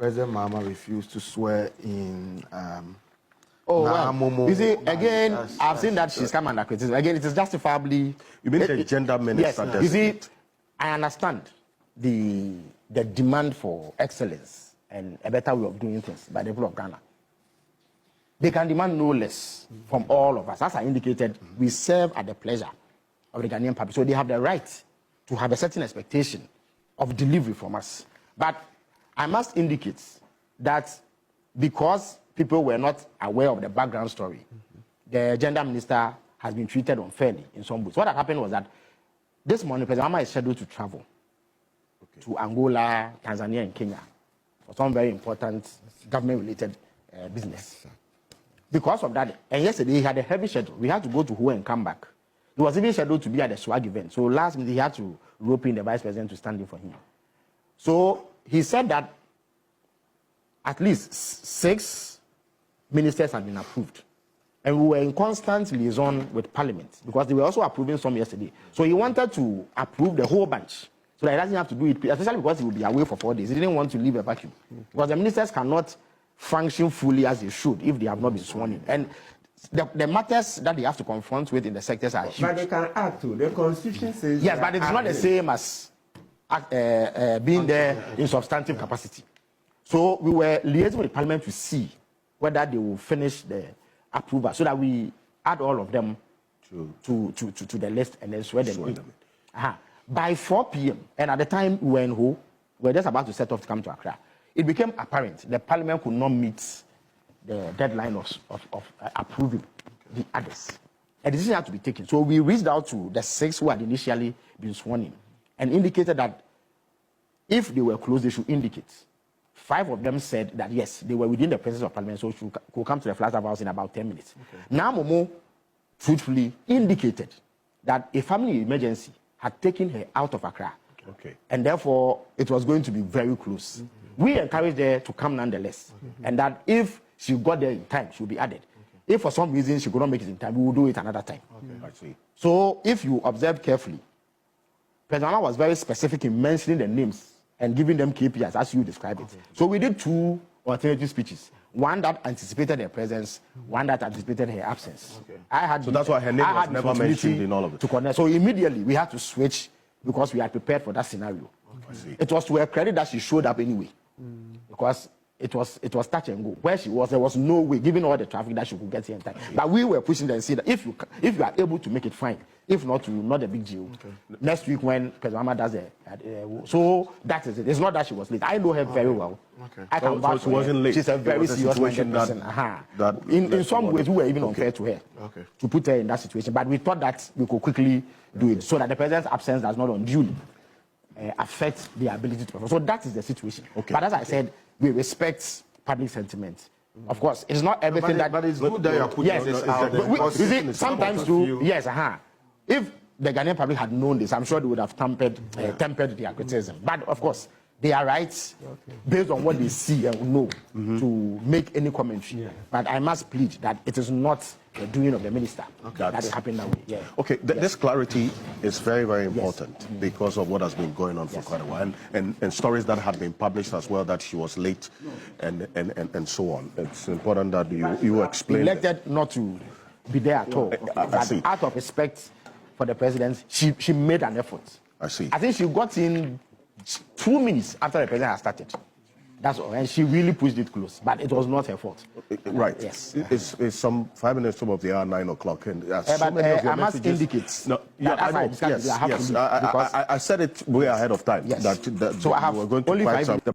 President Mahama refused to swear in Naa Momo. You see, again, I've seen that she's come under criticism. Again, it is justifiably. You mean the gender minister? Yes. You see, I understand the demand for excellence and a better way of doing things by the people of Ghana. They can demand no less from all of us. As I indicated, we serve at the pleasure of the Ghanaian public. So they have the right to have a certain expectation of delivery from us. But I must indicate that because people were not aware of the background story, the gender minister has been treated unfairly in some ways. What had happened was that this morning, President Mahama is scheduled to travel to Angola, Tanzania, and Kenya for some very important government-related business. Because of that, and yesterday he had a heavy schedule. We had to go to Hua and come back. He was even scheduled to be at the swag event. So last minute he had to rope in the vice president to stand in for him. So he said that at least 6 ministers had been approved. And we were in constant liaison with Parliament because they were also approving some yesterday. So he wanted to approve the whole bunch so that he doesn't have to do it, especially because he will be away for 4 days. He didn't want to leave a vacuum. Because the ministers cannot function fully as they should if they have not been sworn in. And the matters that they have to confront with in the sectors are huge. But they can act too. The Constitution says... Yes, but it's not the same as being there in substantive capacity. So we were liaising with Parliament to see whether they will finish the approval so that we add all of them to the list and then swear them in. By 4 p.m., and at the time we were in Ho, we were just about to set off to come to Accra, it became apparent the Parliament could not meet the deadline of approving the others. A decision had to be taken. So we reached out to the 6 who had initially been sworn in and indicated that if they were close, they should indicate. 5 of them said that yes, they were within the presence of Parliament, so could come to the Flag House in about 10 minutes. Naa Momo truthfully indicated that a family emergency had taken her out of Accra. And therefore, it was going to be very close. We encouraged her to come nonetheless. And that if she got there in time, she would be added. If for some reason she could not make it in time, we will do it another time. So if you observe carefully, President Mahama was very specific in mentioning the names and giving them KPIs as you described it. So we did 2 alternative speeches. One that anticipated her presence, one that anticipated her absence. So that's why her name was never mentioned in all of it. To connect. So immediately we had to switch because we had prepared for that scenario. It was to her credit that she showed up anyway. Because it was touch and go. Where she was, there was no way, given all the traffic, that she could get here in time. But we were pushing them and saying that if you are able to make it, fine. If not, not a big deal. Next week when President Mahama does so that is it. It's not that she was late. I know her very well. I can vouch she wasn't late. She's a very serious person. In some ways, we were even unfair to her to put her in that situation. But we thought that we could quickly do it so that the president's absence does not unduly affect the ability to perform. So that is the situation. But as I said, we respect public sentiment. Of course, it's not everything but it's good that you are putting this out there. You see, sometimes too, yes, if the Ghanaian public had known this, I'm sure they would have tempered their criticism. But of course, they are right based on what they see and know to make any commentary. But I must plead that it is not the doing of the minister that it happened that way. This clarity is very, very important because of what has been going on for quite a while, and stories that had been published as well that she was late and so on. It's important that you explain. Elected not to be there at all. Out of respect for the president, she made an effort. I see. I think she got in 2 minutes after the president had started. That's all. And she really pushed it close. But it was not her fault. Right. Yes. It's some 5 minutes top of the hour, 9 o'clock. And so many of your I must indicate. No, I know. Yes. I said it way ahead of time. Yes. That so I have we were going to only 5 minutes.